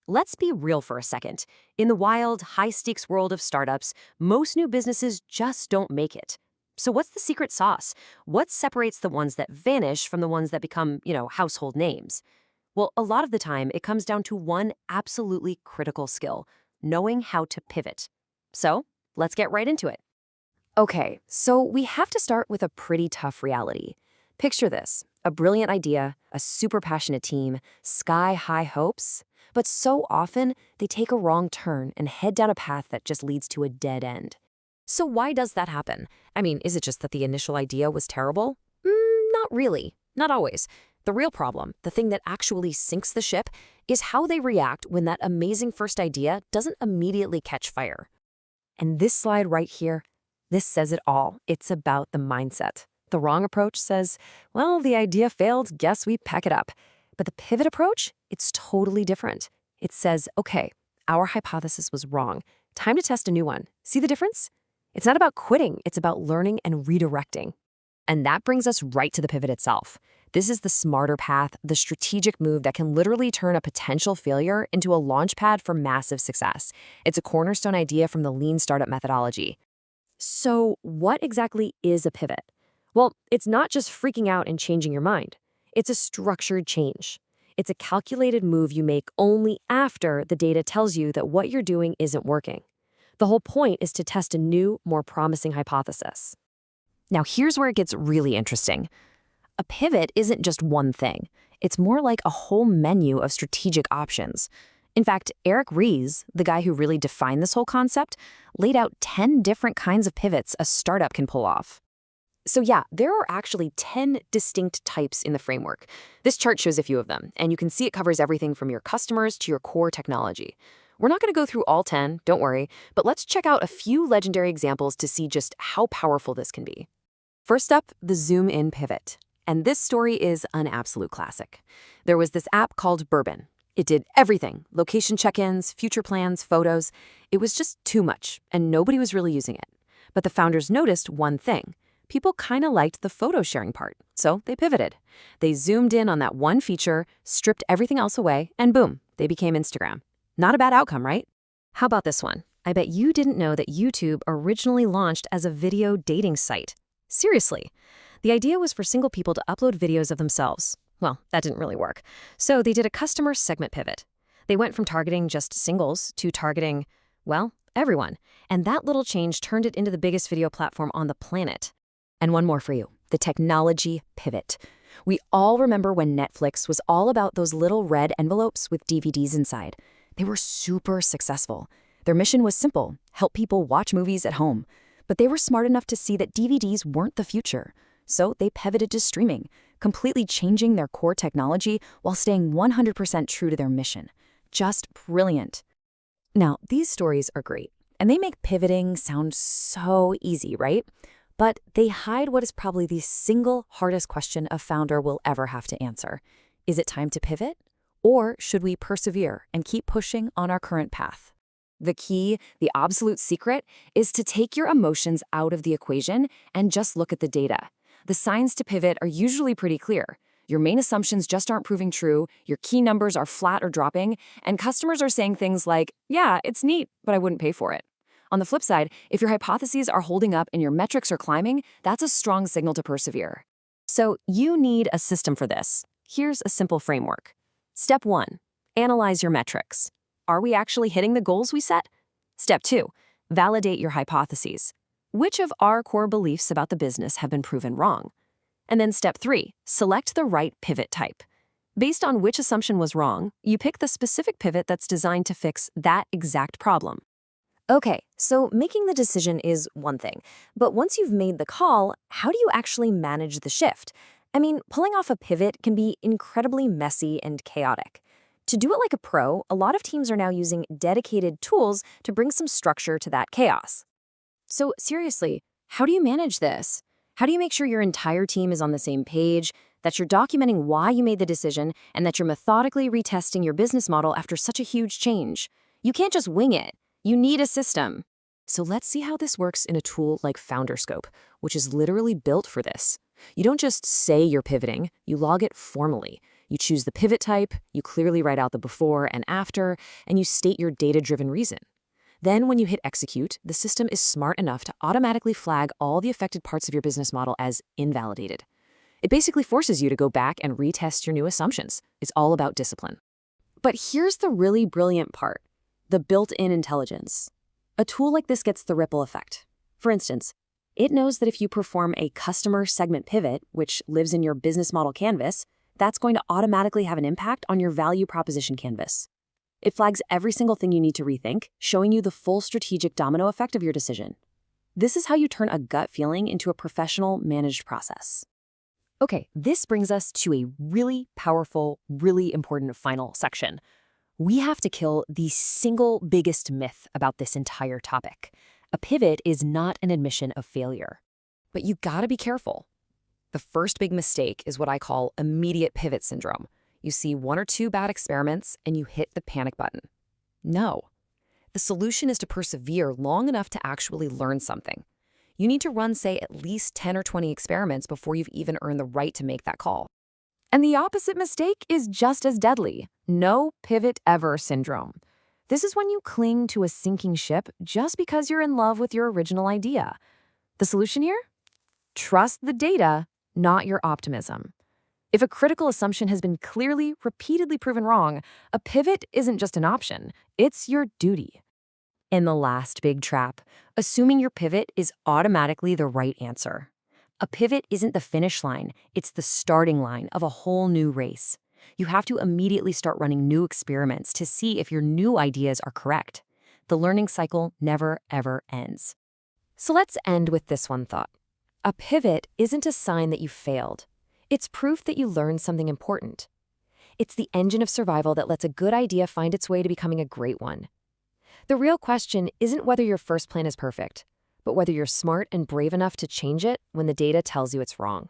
Let's be real for a second. In the wild, high-stakes world of startups, most new businesses just don't make it. So what's the secret sauce? What separates the ones that vanish from the ones that become, household names? Well, a lot of the time, it comes down to one absolutely critical skill: knowing how to pivot. So let's get right into it. Okay, so we have to start with a pretty tough reality. Picture this: a brilliant idea, a super passionate team, sky-high hopes, but so often they take a wrong turn and head down a path that just leads to a dead end. So why does that happen? I mean, is it just that the initial idea was terrible? Not really. Not always. The real problem, the thing that actually sinks the ship, is how they react when that amazing first idea doesn't immediately catch fire. And this slide right here, this says it all. It's about the mindset. The wrong approach says, well, the idea failed, guess we pack it up. But the pivot approach, it's totally different. It says, okay, our hypothesis was wrong. Time to test a new one. See the difference? It's not about quitting, it's about learning and redirecting. And that brings us right to the pivot itself. This is the smarter path, the strategic move that can literally turn a potential failure into a launchpad for massive success. It's a cornerstone idea from the lean startup methodology. So what exactly is a pivot? Well, it's not just freaking out and changing your mind. It's a structured change. It's a calculated move you make only after the data tells you that what you're doing isn't working. The whole point is to test a new, more promising hypothesis. Now, here's where it gets really interesting. A pivot isn't just one thing. It's more like a whole menu of strategic options. In fact, Eric Ries, the guy who really defined this whole concept, laid out 10 different kinds of pivots a startup can pull off. So yeah, there are actually 10 distinct types in the framework. This chart shows a few of them, and you can see it covers everything from your customers to your core technology. We're not going to go through all 10, don't worry, but let's check out a few legendary examples to see just how powerful this can be. First up, the zoom-in pivot. And this story is an absolute classic. There was this app called Bourbon. It did everything: location check-ins, future plans, photos. It was just too much, and nobody was really using it. But the founders noticed one thing. People kind of liked the photo sharing part, so they pivoted. They zoomed in on that one feature, stripped everything else away, and boom, they became Instagram. Not a bad outcome, right? How about this one? I bet you didn't know that YouTube originally launched as a video dating site. Seriously. The idea was for single people to upload videos of themselves. Well, that didn't really work. So they did a customer segment pivot. They went from targeting just singles to targeting, well, everyone. And that little change turned it into the biggest video platform on the planet. And one more for you, the technology pivot. We all remember when Netflix was all about those little red envelopes with DVDs inside. They were super successful. Their mission was simple: help people watch movies at home. But they were smart enough to see that DVDs weren't the future. So they pivoted to streaming, completely changing their core technology while staying 100% true to their mission. Just brilliant. Now, these stories are great, and they make pivoting sound so easy, right? But they hide what is probably the single hardest question a founder will ever have to answer. Is it time to pivot? Or should we persevere and keep pushing on our current path? The key, the absolute secret, is to take your emotions out of the equation and just look at the data. The signs to pivot are usually pretty clear. Your main assumptions just aren't proving true, your key numbers are flat or dropping, and customers are saying things like, yeah, it's neat, but I wouldn't pay for it. On the flip side, if your hypotheses are holding up and your metrics are climbing, that's a strong signal to persevere. So you need a system for this. Here's a simple framework. Step 1, analyze your metrics. Are we actually hitting the goals we set? Step 2, validate your hypotheses. Which of our core beliefs about the business have been proven wrong? And then step 3, select the right pivot type. Based on which assumption was wrong, you pick the specific pivot that's designed to fix that exact problem. Okay, so making the decision is one thing, but once you've made the call, how do you actually manage the shift? I mean, pulling off a pivot can be incredibly messy and chaotic. To do it like a pro, a lot of teams are now using dedicated tools to bring some structure to that chaos. So seriously, how do you manage this? How do you make sure your entire team is on the same page, that you're documenting why you made the decision, and that you're methodically retesting your business model after such a huge change? You can't just wing it. You need a system. So let's see how this works in a tool like FounderScope, which is literally built for this. You don't just say you're pivoting, you log it formally. You choose the pivot type, you clearly write out the before and after, and you state your data-driven reason. Then when you hit execute, the system is smart enough to automatically flag all the affected parts of your business model as invalidated. It basically forces you to go back and retest your new assumptions. It's all about discipline. But here's the really brilliant part, the built-in intelligence. A tool like this gets the ripple effect. For instance, it knows that if you perform a customer segment pivot, which lives in your business model canvas, that's going to automatically have an impact on your value proposition canvas. It flags every single thing you need to rethink, showing you the full strategic domino effect of your decision. This is how you turn a gut feeling into a professional, managed process. Okay, this brings us to a really powerful, really important final section. We have to kill the single biggest myth about this entire topic. A pivot is not an admission of failure. But you gotta be careful. The first big mistake is what I call immediate pivot syndrome. You see 1 or 2 bad experiments and you hit the panic button. No. The solution is to persevere long enough to actually learn something. You need to run, say, at least 10 or 20 experiments before you've even earned the right to make that call. And the opposite mistake is just as deadly. No pivot ever syndrome. This is when you cling to a sinking ship just because you're in love with your original idea. The solution here? Trust the data, not your optimism. If a critical assumption has been clearly, repeatedly proven wrong, a pivot isn't just an option, it's your duty. And the last big trap, assuming your pivot is automatically the right answer. A pivot isn't the finish line, it's the starting line of a whole new race. You have to immediately start running new experiments to see if your new ideas are correct. The learning cycle never, ever ends. So let's end with this one thought. A pivot isn't a sign that you failed. It's proof that you learned something important. It's the engine of survival that lets a good idea find its way to becoming a great one. The real question isn't whether your first plan is perfect, but whether you're smart and brave enough to change it when the data tells you it's wrong.